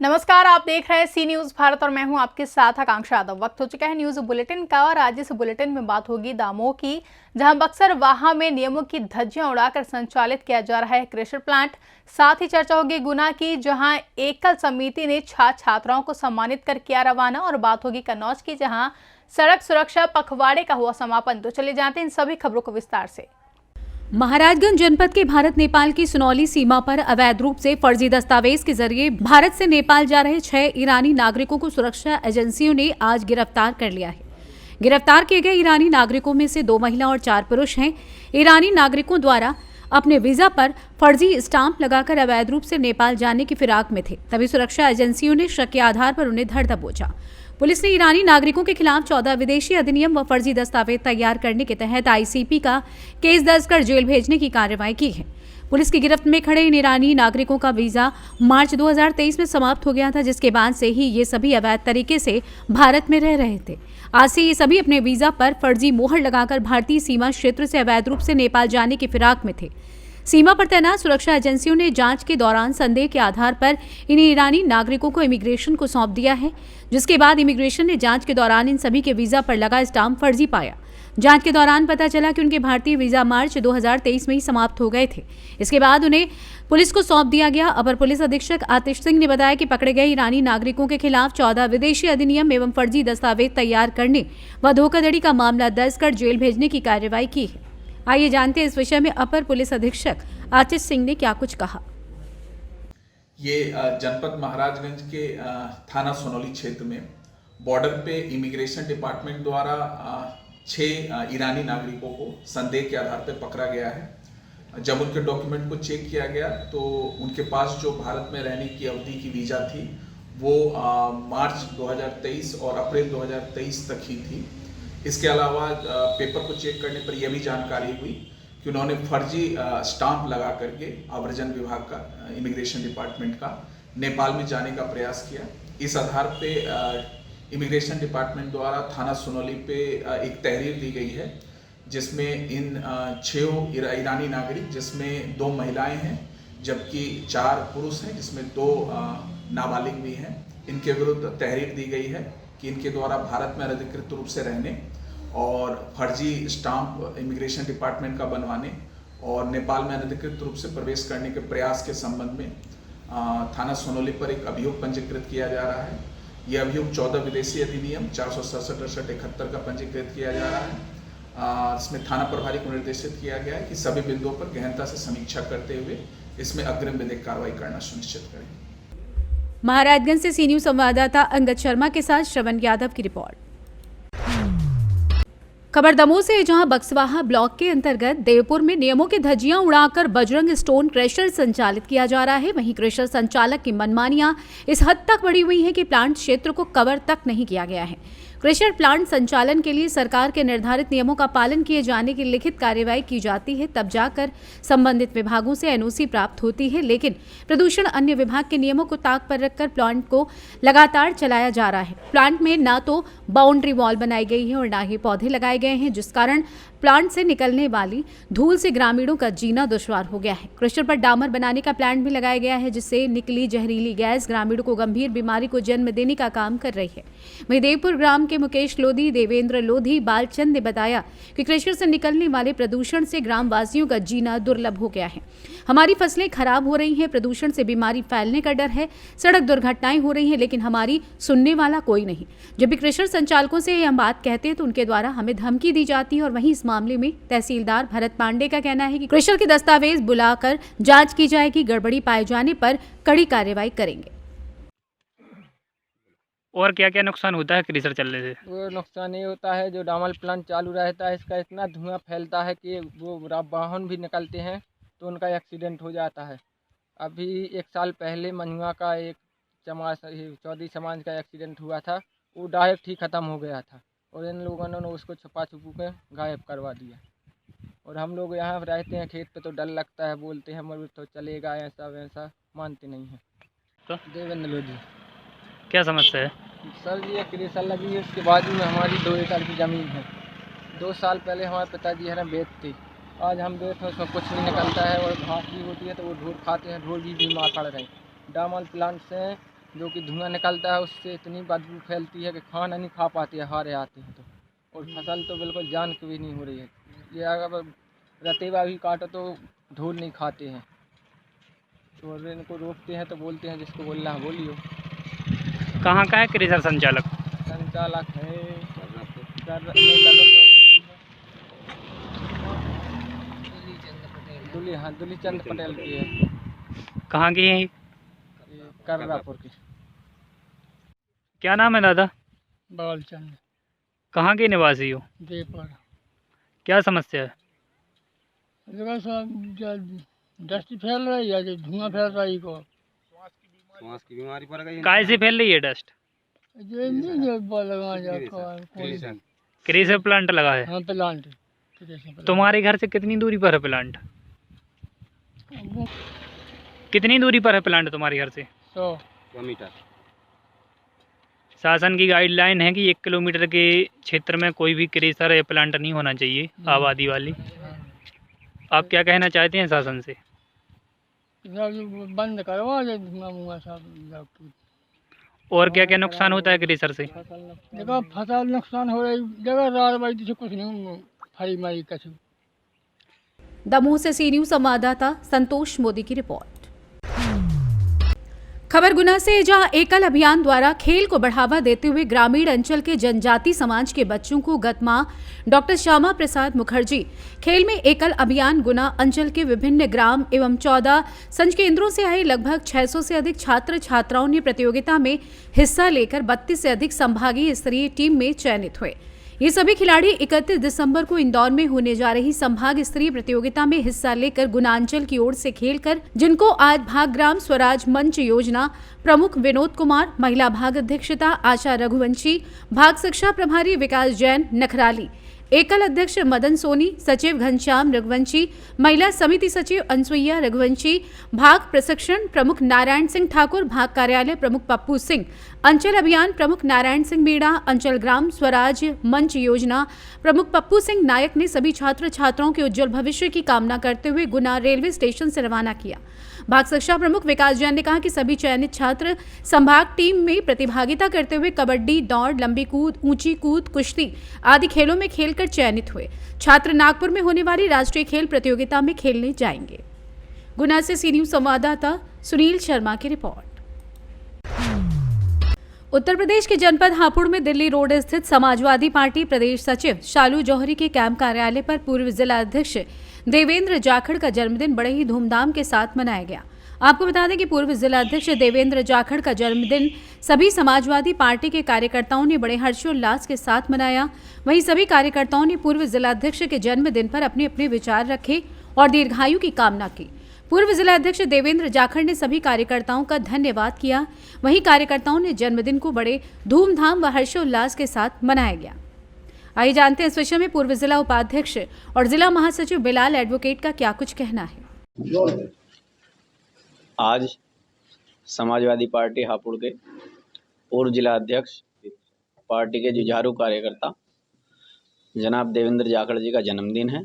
नमस्कार, आप देख रहे हैं सी न्यूज भारत और मैं हूं आपके साथ आकांक्षा यादव। वक्त हो चुका है न्यूज बुलेटिन का और आज इस बुलेटिन में बात होगी दामोह की, जहां बक्सर वाहा में नियमों की धज्जियां उड़ाकर संचालित किया जा रहा है क्रेशर प्लांट। साथ ही चर्चा होगी गुना की, जहां एकल समिति ने छात्राओं को सम्मानित कर किया रवाना, और बात होगी कन्नौज की, जहां सड़क सुरक्षा पखवाड़े का हुआ समापन। तो चलिए जानते हैं इन सभी खबरों को विस्तार से। महाराजगंज जनपद के भारत नेपाल की सुनौली सीमा पर अवैध रूप से फर्जी दस्तावेज के जरिए भारत से नेपाल जा रहे 6 ईरानी नागरिकों को सुरक्षा एजेंसियों ने आज गिरफ्तार कर लिया है। गिरफ्तार किए गए ईरानी नागरिकों में से 2 महिला और 4 पुरुष हैं। ईरानी नागरिकों द्वारा अपने वीजा पर फर्जी स्टाम्प लगाकर अवैध रूप से नेपाल जाने की फिराक में थे, तभी सुरक्षा एजेंसियों ने शक के आधार पर उन्हें धर दबोचा। पुलिस ने ईरानी नागरिकों के खिलाफ 14 विदेशी अधिनियम व फर्जी दस्तावेज तैयार करने के तहत आईसीपी का केस दर्ज कर जेल भेजने की कार्रवाई की है। पुलिस की गिरफ्त में खड़े इन ईरानी नागरिकों का वीजा मार्च 2023 में समाप्त हो गया था, जिसके बाद से ही ये सभी अवैध तरीके से भारत में रह रहे थे। आज से ये सभी अपने वीजा पर फर्जी मोहर लगाकर भारतीय सीमा क्षेत्र से अवैध रूप से नेपाल जाने की फिराक में थे। सीमा पर तैनात सुरक्षा एजेंसियों ने जांच के दौरान संदेह के आधार पर इन ईरानी नागरिकों को इमिग्रेशन को सौंप दिया है, जिसके बाद इमिग्रेशन ने जांच के दौरान इन सभी के वीजा पर लगा स्टाम्प फर्जी पाया। जांच के दौरान पता चला कि उनके भारतीय वीजा मार्च 2023 में ही समाप्त हो गए थे। इसके बाद उन्हें पुलिस को सौंप दिया गया। अपर पुलिस अधीक्षक आतिश सिंह ने बताया कि पकड़े गए ईरानी नागरिकों के खिलाफ 14 विदेशी अधिनियम एवं फर्जी दस्तावेज तैयार करने व धोखाधड़ी का मामला दर्ज कर जेल भेजने की कार्रवाई की है। आइए जानते हैं इस विषय में अपर पुलिस अधीक्षक आतिश सिंह ने क्या कुछ कहा। ये जनपद महाराजगंज के थाना सोनौली क्षेत्र में बॉर्डर पे इमिग्रेशन डिपार्टमेंट द्वारा 6 ईरानी नागरिकों को संदेह के आधार पर पकड़ा गया है। जब उनके डॉक्यूमेंट को चेक किया गया तो उनके पास जो भारत में रहने की अवधि की वीज़ा थी वो मार्च 2023 और अप्रैल 2023 तक ही थी। इसके अलावा पेपर को चेक करने पर यह भी जानकारी हुई कि उन्होंने फर्जी स्टाम्प लगा करके आव्रजन विभाग का, इमिग्रेशन डिपार्टमेंट का, नेपाल में जाने का प्रयास किया। इस आधार पे इमिग्रेशन डिपार्टमेंट द्वारा थाना सोनौली पे एक तहरीर दी गई है, जिसमें इन 6 ईरानी नागरिक, जिसमें 2 महिलाएं हैं जबकि 4 पुरुष हैं, जिसमें 2 नाबालिग भी हैं, इनके विरुद्ध तहरीर दी गई है कि इनके द्वारा भारत में अनधिकृत रूप से रहने और फर्जी स्टाम्प इमिग्रेशन डिपार्टमेंट का बनवाने और नेपाल में अनधिकृत रूप से प्रवेश करने के प्रयास के संबंध में थाना सोनौली पर एक अभियोग पंजीकृत किया जा रहा है। यह अभियोग 14 विदेशी अधिनियम 467-68-71 का पंजीकृत किया जा रहा है। इसमें थाना प्रभारी को निर्देशित किया गया है कि सभी बिंदुओं पर गहनता से समीक्षा करते हुए इसमें अग्रिम विधिक कार्रवाई करना सुनिश्चित करें। महाराजगंज से सी न्यूज संवाददाता अंगद शर्मा के साथ श्रवण यादव की रिपोर्ट। खबर दमोह से, जहां बक्सवाहा ब्लॉक के अंतर्गत देवपुर में नियमों की धज्जियां उड़ाकर बजरंग स्टोन क्रेशर संचालित किया जा रहा है। वहीं क्रेशर संचालक की मनमानियां इस हद तक बढ़ी हुई है कि प्लांट क्षेत्र को कवर तक नहीं किया गया है। क्रेशर प्लांट संचालन के लिए सरकार के निर्धारित नियमों का पालन किए जाने की लिखित कार्यवाही की जाती है, तब जाकर संबंधित विभागों से एनओसी प्राप्त होती है। लेकिन प्रदूषण अन्य विभाग के नियमों को ताक पर रखकर प्लांट को लगातार चलाया जा रहा है। प्लांट में ना तो बाउंड्री वॉल बनाई गई है और ना ही पौधे लगाए गए हैं, जिस कारण प्लांट से निकलने वाली धूल से ग्रामीणों का जीना दुश्वार हो गया है। क्रेशर पर डामर बनाने का प्लांट भी लगाया गया है, जिससे निकली जहरीली गैस ग्रामीणों को गंभीर बीमारी को जन्म देने का काम कर रही है। वहीं देवपुर ग्राम के मुकेश लोधी, देवेंद्र लोधी, बालचंद ने बताया कि क्रेशर से निकलने वाले प्रदूषण से ग्रामवासियों का जीना दुर्लभ हो गया है। हमारी फसलें खराब हो रही हैं, प्रदूषण से बीमारी फैलने का डर है, सड़क दुर्घटनाएं हो रही हैं, लेकिन हमारी सुनने वाला कोई नहीं। जब भी क्रेशर संचालकों से हम बात कहते हैं तो उनके द्वारा हमें धमकी दी जाती है। और वहीं इस मामले में तहसीलदार भरत पांडे का कहना है कि क्रेशर के दस्तावेज बुलाकर जांच की जाएगी, गड़बड़ी पाए जाने पर कड़ी कार्रवाई करेंगे। और क्या क्या नुकसान होता है क्रेशर चलने से? वो नुकसान ये होता है, जो डामर प्लांट चालू रहता है इसका इतना धुआं फैलता है कि वो वाहन भी निकलते हैं तो उनका एक्सीडेंट हो जाता है। अभी 1 साल पहले मनुआ का एक चौधरी समाज का एक्सीडेंट हुआ था, वो डायरेक्ट ही ख़त्म हो गया था और इन लोगों ने उसको छुपा छुपू के गायब करवा दिया। और हम लोग यहाँ रहते हैं खेत पे तो डर लगता है, बोलते हैं मगर तो चलेगा, ऐसा वैसा मानते नहीं हैं। तो देवेंद्र लोधी। क्या समस्या है? सर ये क्रेशर लगी है, उसके बाजू में हमारी 2 एकड़ की ज़मीन है। 2 साल पहले हमारे पिताजी है ना बेचते, आज हम देखें उसमें कुछ नहीं निकलता है और घास भी होती है तो वो ढोर खाते हैं, ढोर भी बीमार पड़ रहे हैं। डामर प्लांट से जो कि धुआं निकलता है उससे इतनी बदबू फैलती है कि खाना नहीं खा पाते, हारे आते हैं तो। और फसल तो बिल्कुल जान की भी नहीं हो रही है। ये अगर रतेबा भी काटो तो ढोल नहीं खाते हैं, और इनको रोकते हैं तो बोलते हैं जिसको बोलना है बोलियो। कहाँ का है क्रेशर संचालक? संचालक है दुलीचंद पटेल की है, कहाँ की है? ये कर्रापुर की। क्या नाम है दादा? बालचंद कहाँ के निवासी हो? देपर। क्या समस्या है? देखो सब डस्ट फैल रही है, जो धुआं फैल रहा है को सांस की बीमारी पड़ गई। काय से फैल रही है डस्ट? ये नहीं जो लगा जाता क्रेशर प्लांट लगा है? हाँ प्लांट। तुम्हारे घर से कितनी दूरी पर है प्लांट? कितनी दूरी पर है प्लांट तुम्हारे घर से? 100 मीटर। शासन की गाइडलाइन है कि 1 किलोमीटर के क्षेत्र में कोई भी क्रेशर या प्लांट नहीं होना चाहिए आबादी वाली। आप क्या कहना चाहते हैं शासन से? बंद करवा दे धुआं मुआं सब। और क्या क्या नुकसान होता है क्रेशर से? देखो फसल नुकसान हो रही जगह रात बाई से कुछ नहीं फरी मारी कछु। दमोह से सी न्यूज संवाददाता संतोष मोदी की रिपोर्ट। खबर गुना से, जहां एकल अभियान द्वारा खेल को बढ़ावा देते हुए ग्रामीण अंचल के जनजाति समाज के बच्चों को गत माह डॉक्टर श्यामा प्रसाद मुखर्जी खेल में एकल अभियान गुना अंचल के विभिन्न ग्राम एवं 14 संच केंद्रों से आए लगभग 600 से अधिक छात्र छात्राओं ने प्रतियोगिता में हिस्सा लेकर 32 से अधिक संभागीय स्तरीय टीम में चयनित हुए। ये सभी खिलाड़ी 31 दिसंबर को इंदौर में होने जा रही संभाग स्तरीय प्रतियोगिता में हिस्सा लेकर गुनांचल की ओर से खेलकर, जिनको आज भाग ग्राम स्वराज मंच योजना प्रमुख विनोद कुमार, महिला भाग अध्यक्षता आशा रघुवंशी, भाग शिक्षा प्रभारी विकास जैन नखराली, एकल अध्यक्ष मदन सोनी, सचिव घनश्याम रघुवंशी, महिला समिति सचिव अनसुईया रघुवंशी, भाग प्रशिक्षण प्रमुख नारायण सिंह ठाकुर, भाग कार्यालय प्रमुख पप्पू सिंह, अंचल अभियान प्रमुख नारायण सिंह मीणा, अंचल ग्राम स्वराज मंच योजना प्रमुख पप्पू सिंह नायक ने सभी छात्र छात्राओं के उज्जवल भविष्य की कामना करते हुए गुना रेलवे स्टेशन से रवाना किया। भाग शिक्षा प्रमुख विकास जैन ने कहा कि सभी चयनित छात्र संभाग टीम में प्रतिभागिता करते हुए कबड्डी, दौड़, लंबी कूद, ऊंची कूद, कुश्ती आदि खेलों में खेलकर चयनित हुए। छात्र नागपुर में होने वाली राष्ट्रीय खेल प्रतियोगिता में खेलने जाएंगे। गुना से सी न्यूज संवाददाता सुनील शर्मा की रिपोर्ट। उत्तर प्रदेश के जनपद हापुड़ में दिल्ली रोड स्थित समाजवादी पार्टी प्रदेश सचिव शालू जौहरी के कैंप कार्यालय पर पूर्व जिला अध्यक्ष देवेंद्र जाखड़ का जन्मदिन बड़े ही धूमधाम के साथ मनाया गया। आपको बता दें कि पूर्व जिला अध्यक्ष देवेंद्र जाखड़ का जन्मदिन सभी समाजवादी पार्टी के कार्यकर्ताओं ने बड़े हर्षोल्लास के साथ मनाया। वहीं सभी कार्यकर्ताओं ने पूर्व जिला अध्यक्ष के जन्मदिन पर अपने अपने विचार रखे और दीर्घायु की कामना की। पूर्व जिला अध्यक्ष देवेंद्र जाखड़ ने सभी कार्यकर्ताओं का धन्यवाद किया। वहीं कार्यकर्ताओं ने जन्मदिन को बड़े धूमधाम व हर्षोल्लास के साथ मनाया गया। आइए जानते हैं इस विषय में पूर्व जिला उपाध्यक्ष और जिला महासचिव बिलाल एडवोकेट का क्या कुछ कहना है। आज समाजवादी पार्टी हापुड़ के पूर्व जिला अध्यक्ष, पार्टी के जुझारू कार्यकर्ता जनाब देवेंद्र जाखड़ जी का जन्मदिन है।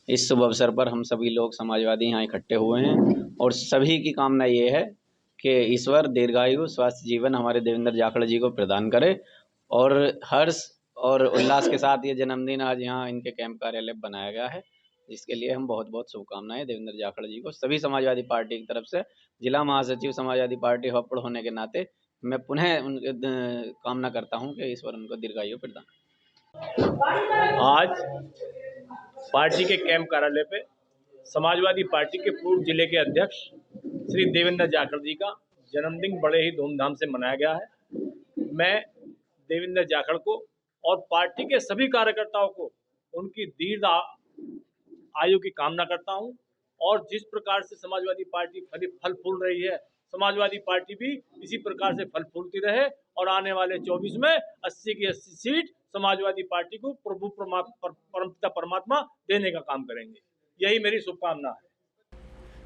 इस शुभ अवसर पर हम सभी लोग समाजवादी यहाँ इकट्ठे हुए हैं और सभी की कामना ये है कि ईश्वर दीर्घायु स्वस्थ जीवन हमारे देवेंद्र जाखड़ जी को प्रदान करे और हर्ष और उल्लास के साथ ये जन्मदिन आज यहाँ इनके कैंप कार्यालय बनाया गया है, जिसके लिए हम बहुत बहुत शुभकामनाएं देवेंद्र जाखड़ जी को सभी समाजवादी पार्टी की तरफ से। जिला महासचिव समाजवादी पार्टी हापुड़ होने के नाते मैं पुनः उनके कामना करता हूं कि ईश्वर उनको दीर्घायु प्रदान। आज पार्टी के कैंप कार्यालय पे समाजवादी पार्टी के पूर्व जिले के अध्यक्ष श्री देवेंद्र जाखड़ जी का जन्मदिन बड़े ही धूमधाम से मनाया गया है। मैं देवेंद्र जाखड़ को और पार्टी के सभी कार्यकर्ताओं को उनकी दीर्घ आयु की कामना करता हूं और जिस प्रकार से समाजवादी पार्टी फल फूल रही है, समाजवादी पार्टी भी इसी प्रकार से फल फूलती रहे और आने वाले 24 में 80 की 80 सीट समाजवादी पार्टी को प्रभु परमपिता परमात्मा देने का काम करेंगे। यही मेरी शुभकामना है।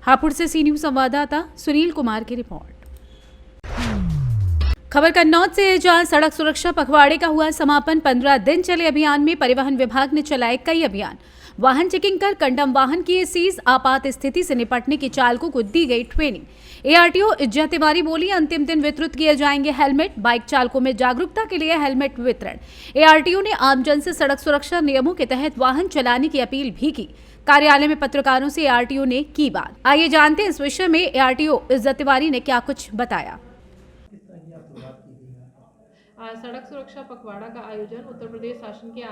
हापुड़ से सी न्यूज संवाददाता सुनील कुमार की रिपोर्ट। खबर कन्नौज से, जहां सड़क सुरक्षा पखवाड़े का हुआ समापन। 15 दिन चले अभियान में परिवहन विभाग ने चलाए कई अभियान। वाहन चेकिंग कर कंडम वाहन किए सीज। आपात स्थिति से निपटने की चालकों को दी गई ट्रेनिंग। एआरटीओ इज्जत तिवारी बोली, अंतिम दिन वितरित किए जाएंगे हेलमेट। बाइक चालकों में जागरूकता के लिए हेलमेट वितरण। एआरटीओ ने आमजन से सड़क सुरक्षा नियमों के तहत वाहन चलाने की अपील भी की। कार्यालय में पत्रकारों से एआरटीओ ने की बात। आइए जानते हैं इस विषय में एआरटीओ इज्जत तिवारी ने क्या कुछ बताया। सड़क सुरक्षा पखवाड़ा का आयोजन उत्तर प्रदेश शासन के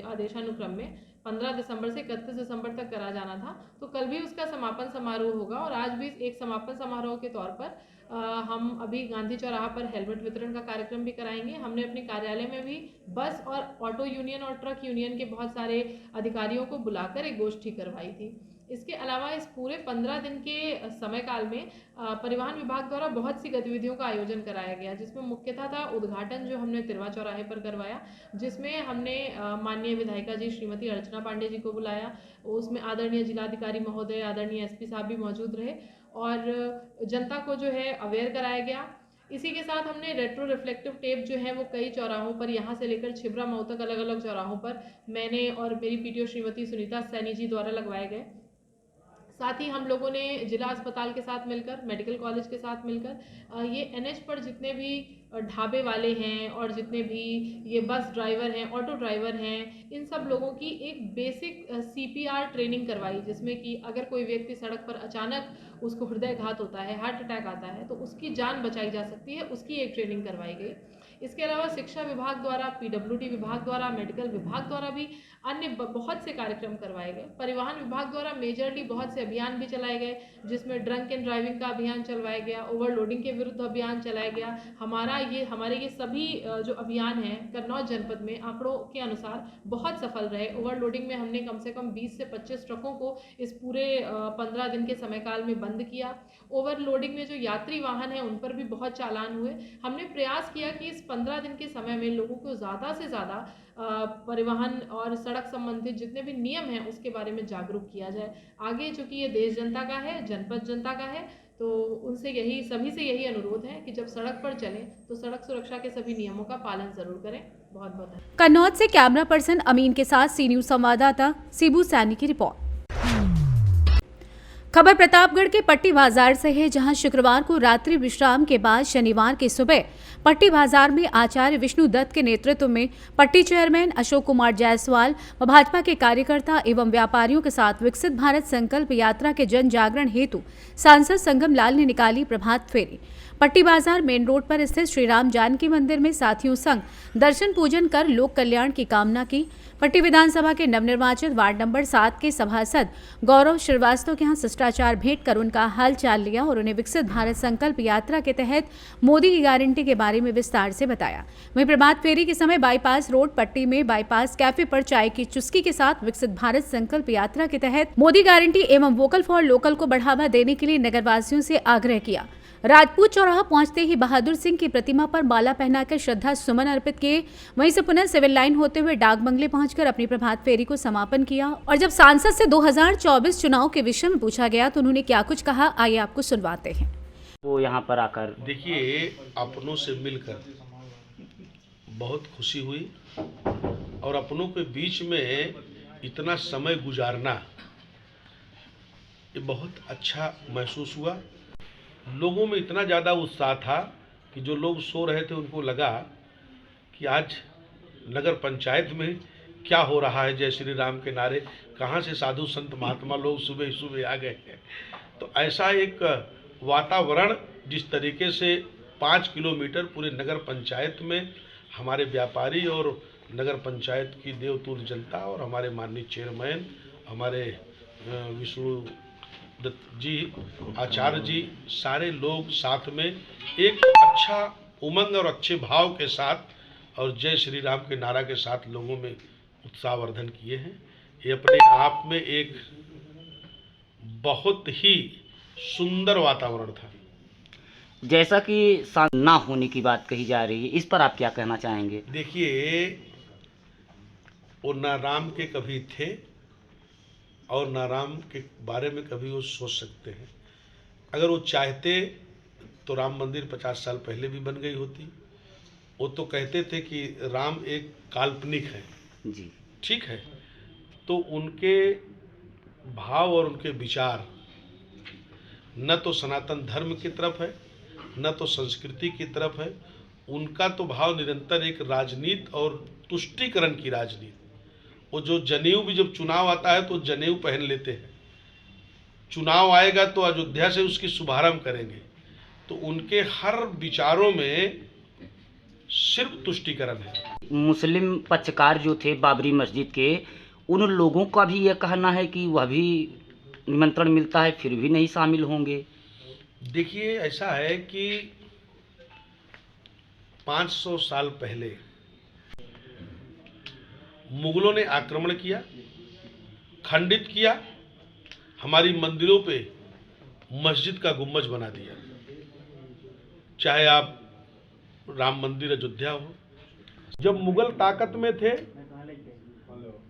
आदेशानुक्रम में 15 दिसंबर से 31 दिसंबर तक करा जाना था। तो कल भी उसका समापन समारोह होगा और आज भी एक समापन समारोह के तौर पर हम अभी गांधी चौराहा पर हेलमेट वितरण का कार्यक्रम भी कराएंगे। हमने अपने कार्यालय में भी बस और ऑटो यूनियन और ट्रक यूनियन के बहुत सारे अधिकारियों को बुलाकर एक गोष्ठी करवाई थी। इसके अलावा इस पूरे 15 दिन के समय काल में परिवहन विभाग द्वारा बहुत सी गतिविधियों का आयोजन कराया गया, जिसमें मुख्यतः था उद्घाटन जो हमने तिरवा चौराहे पर करवाया, जिसमें हमने माननीय विधायिका जी श्रीमती अर्चना पांडे जी को बुलाया। उसमें आदरणीय जिलाधिकारी महोदय, आदरणीय एसपी साहब भी मौजूद रहे और जनता को जो है अवेयर कराया गया। इसी के साथ हमने रेट्रो रिफ्लेक्टिव टेप जो है वो कई चौराहों पर, यहाँ से लेकर छिबरा मऊ तक अलग अलग चौराहों पर मैंने और मेरी पीटीओ श्रीमती सुनीता सैनी जी द्वारा लगवाए गए। साथ ही हम लोगों ने जिला अस्पताल के साथ मिलकर, मेडिकल कॉलेज के साथ मिलकर ये एनएच पर जितने भी ढाबे वाले हैं और जितने भी ये बस ड्राइवर हैं, ऑटो ड्राइवर हैं, इन सब लोगों की एक बेसिक सीपीआर ट्रेनिंग करवाई, जिसमें कि अगर कोई व्यक्ति सड़क पर अचानक उसको हृदयघात होता है, हार्ट अटैक आता है, तो उसकी जान बचाई जा सकती है, उसकी एक ट्रेनिंग करवाई गई। इसके अलावा शिक्षा विभाग द्वारा, पीडब्ल्यूडी विभाग द्वारा, मेडिकल विभाग द्वारा भी अन्य बहुत से कार्यक्रम करवाए गए। परिवहन विभाग द्वारा मेजरली बहुत से अभियान भी चलाए गए, जिसमें ड्रंक एंड ड्राइविंग का अभियान चलवाया गया, ओवरलोडिंग के विरुद्ध अभियान चलाया गया। हमारे ये सभी जो अभियान हैं कन्नौज जनपद में आंकड़ों के अनुसार बहुत सफल रहे। ओवरलोडिंग में हमने कम से कम 20 से 25 ट्रकों को इस पूरे 15 दिन के समय काल में बंद किया। ओवरलोडिंग में जो यात्री वाहन है उन पर भी बहुत चालान हुए। हमने प्रयास किया कि इस 15 दिन के समय में लोगों को ज़्यादा से ज़्यादा परिवहन और सड़क संबंधित जितने भी नियम हैं उसके बारे में जागरूक किया जाए। आगे चूंकि ये देश जनता का है, जनपद जनता का है, तो उनसे सभी से यही अनुरोध है कि जब सड़क पर चलें तो सड़क सुरक्षा के सभी नियमों का पालन जरूर करें। बहुत बहुत धन्यवाद। कन्नौज से कैमरा पर्सन अमीन के साथ सी न्यूज संवाददाता शिबू सैनी की रिपोर्ट। खबर प्रतापगढ़ के पट्टी बाजार से है, जहां शुक्रवार को रात्रि विश्राम के बाद शनिवार की सुबह पट्टी बाजार में आचार्य विष्णु दत्त के नेतृत्व में पट्टी चेयरमैन अशोक कुमार जायसवाल व भाजपा के कार्यकर्ता एवं व्यापारियों के साथ विकसित भारत संकल्प यात्रा के जन जागरण हेतु सांसद संगम लाल ने निकाली प्रभात फेरी। पट्टी बाजार मेन रोड पर स्थित श्री राम जानकी मंदिर में साथियों संग दर्शन पूजन कर लोक कल्याण की कामना की। पट्टी विधानसभा के नवनिर्वाचित वार्ड नंबर 7 के सभासद गौरव श्रीवास्तव के यहाँ शिष्टाचार भेंट कर उनका हाल चाल लिया और उन्हें विकसित भारत संकल्प यात्रा के तहत मोदी की गारंटी के बारे में विस्तार से बताया। वहीं प्रभात फेरी के समय बाईपास रोड पट्टी में बाईपास कैफे पर चाय की चुस्की के साथ विकसित भारत संकल्प यात्रा के तहत मोदी गारंटी एवं वोकल फॉर लोकल को बढ़ावा देने के लिए नगरवासियों से आग्रह किया। राजपूत चौराहा पहुंचते ही बहादुर सिंह की प्रतिमा पर माला पहनाकर श्रद्धा सुमन अर्पित किए। वहीं से पुनः सिविल लाइन होते हुए डाक बंगले पहुंचकर अपनी प्रभात फेरी को समापन किया। और जब सांसद से 2024 चुनाव के विषय में पूछा गया तो उन्होंने क्या कुछ कहा, आइए आपको सुनवाते हैं। वो यहाँ पर आकर देखिए, अपनों से मिलकर बहुत खुशी हुई और अपनों के बीच में इतना समय गुजारना ये बहुत अच्छा महसूस हुआ। लोगों में इतना ज़्यादा उत्साह था कि जो लोग सो रहे थे उनको लगा कि आज नगर पंचायत में क्या हो रहा है, जय श्री राम के नारे, कहाँ से साधु संत महात्मा लोग सुबह सुबह आ गए हैं। तो ऐसा एक वातावरण जिस तरीके से 5 किलोमीटर पूरे नगर पंचायत में हमारे व्यापारी और नगर पंचायत की देवतुल्य जनता और हमारे माननीय चेयरमैन हमारे विष्णु दत्त जी, आचार्य जी, सारे लोग साथ में एक अच्छा उमंग और अच्छे भाव के साथ और जय श्री राम के नारा के साथ लोगों में उत्साहवर्धन किए हैं। ये अपने आप में एक बहुत ही सुंदर वातावरण था। जैसा कि ना होने की बात कही जा रही है, इस पर आप क्या कहना चाहेंगे? देखिए, वो ना राम के कभी थे और ना राम के बारे में कभी वो सोच सकते हैं। अगर वो चाहते तो राम मंदिर 50 साल पहले भी बन गई होती। वो तो कहते थे कि राम एक काल्पनिक है जी, ठीक है। तो तो उनके भाव और उनके विचार न तो सनातन धर्म की तरफ है, न तो संस्कृति की तरफ है। उनका तो भाव निरंतर एक राजनीति और तुष्टीकरण की राजनीति। वो जो जनेऊ भी जब चुनाव आता है तो जनेऊ पहन लेते हैं, चुनाव आएगा तो अयोध्या से उसकी शुभारंभ करेंगे। तो उनके हर विचारों में सिर्फ तुष्टीकरण है। मुस्लिम पक्षकार जो थे बाबरी मस्जिद के, उन लोगों का भी यह कहना है कि वह भी निमंत्रण मिलता है फिर भी नहीं शामिल होंगे। देखिए, ऐसा है कि 500 साल पहले मुगलों ने आक्रमण किया, खंडित किया, हमारी मंदिरों पे मस्जिद का गुम्बज बना दिया। चाहे आप राम मंदिर अयोध्या हो, जब मुगल ताकत में थे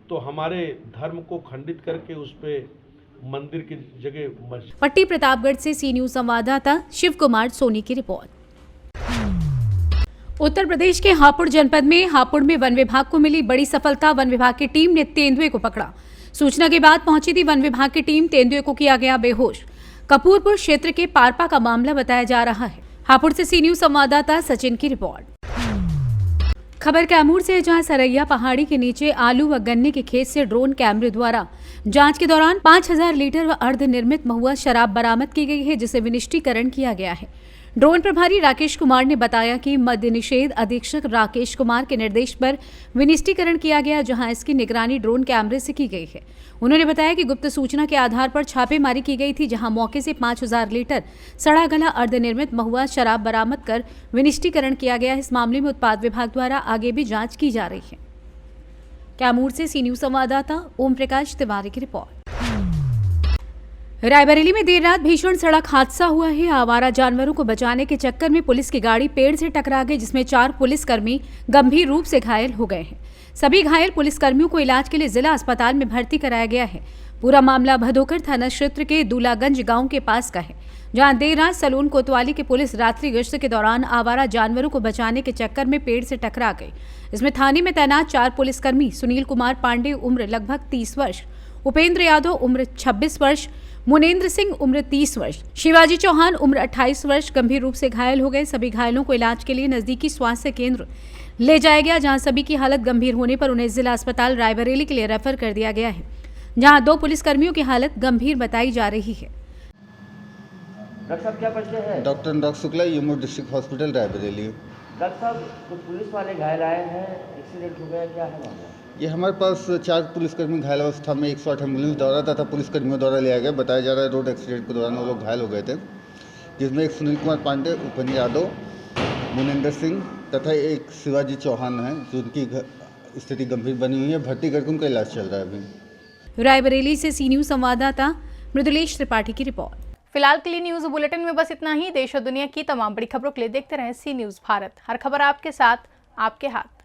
तो हमारे धर्म को खंडित करके उस पे मंदिर की जगह मस्जिद। पट्टी प्रतापगढ़ से सी न्यूज संवाददाता शिव कुमार सोनी की रिपोर्ट। उत्तर प्रदेश के हापुड़ जनपद में हापुड़ में वन विभाग को मिली बड़ी सफलता। वन विभाग की टीम ने तेंदुए को पकड़ा। सूचना के बाद पहुंची थी वन विभाग की टीम। तेंदुए को किया गया बेहोश। कपूरपुर क्षेत्र के पारपा का मामला बताया जा रहा है। हापुड़ से सी न्यूज संवाददाता सचिन की रिपोर्ट। खबर कैमूर से, जहां सरैया पहाड़ी के नीचे आलू व गन्ने के खेत से ड्रोन कैमरे द्वारा जांच के दौरान 5000 लीटर व अर्धनिर्मित महुआ शराब बरामद की गई है, जिसे विनिष्टीकरण किया गया है। ड्रोन प्रभारी राकेश कुमार ने बताया कि मद्य निषेध अधीक्षक राकेश कुमार के निर्देश पर विनिष्टीकरण किया गया, जहां इसकी निगरानी ड्रोन कैमरे से की गई है। उन्होंने बताया कि गुप्त सूचना के आधार पर छापेमारी की गई थी, जहां मौके से 5000 लीटर सड़ा गला अर्धनिर्मित महुआ शराब बरामद कर विनिष्टीकरण किया गया है। इस मामले में उत्पाद विभाग द्वारा आगे भी जांच की जा रही है। कैमूर से सी न्यूज संवाददाता ओम प्रकाश तिवारी की रिपोर्ट। रायबरेली में देर रात भीषण सड़क हादसा हुआ है। आवारा जानवरों को बचाने के चक्कर में पुलिस की गाड़ी पेड़ से टकरा गई, जिसमें 4 पुलिसकर्मी गंभीर रूप से घायल हो गए हैं। सभी घायल पुलिसकर्मियों को इलाज के लिए जिला अस्पताल में भर्ती कराया गया है। पूरा मामला भदोकर थाना क्षेत्र के दूलागंज गांव के पास का है, जहां देर रात सलून कोतवाली की पुलिस रात्रि गश्त के दौरान आवारा जानवरों को बचाने के चक्कर में पेड़ से टकरा गई। इसमें थाने में तैनात 4 पुलिसकर्मी सुनील कुमार पांडे उम्र लगभग 30 वर्ष, उपेंद्र यादव उम्र 26 वर्ष, मुनेन्द्र सिंह उम्र 30 वर्ष, शिवाजी चौहान उम्र 28 वर्ष गंभीर रूप से घायल हो गए। सभी घायलों को इलाज के लिए नजदीकी स्वास्थ्य केंद्र ले जाया गया, जहां सभी की हालत गंभीर होने पर उन्हें जिला अस्पताल रायबरेली के लिए रेफर कर दिया गया है, जहां 2 पुलिसकर्मियों की हालत गंभीर बताई जा रही है। डॉक्टर साहब क्या परिचय है? डॉक्टर अनुराग शुक्ला, यूमो डिस्ट्रिक्ट हॉस्पिटल रायबरेली। डॉक्टर साहब, कुछ पुलिस वाले घायल आए हैं, एक्सीडेंट हो गया, क्या है मामला? ये हमारे पास 4 पुलिसकर्मी घायल अवस्था में 108 एम्बुलेंस द्वारा तथा पुलिसकर्मियों द्वारा लिया गया। बताया जा रहा है रोड एक्सीडेंट के दौरान वो लोग घायल हो गए थे, जिसमें एक सुनील कुमार पांडे, उपेंद्र यादव, मुनेन्द्र सिंह तथा एक शिवाजी चौहान है, जिनकी स्थिति गंभीर बनी हुई है। भर्ती करके उनका इलाज चल रहा है अभी। रायबरेली से सी न्यूज संवाददाता मृदुलेश त्रिपाठी की रिपोर्ट। फिलहाल के लिए न्यूज बुलेटिन में बस इतना ही। देश और दुनिया की तमाम बड़ी खबरों के लिए देखते रहें सी न्यूज भारत। हर खबर आपके साथ, आपके हाथ।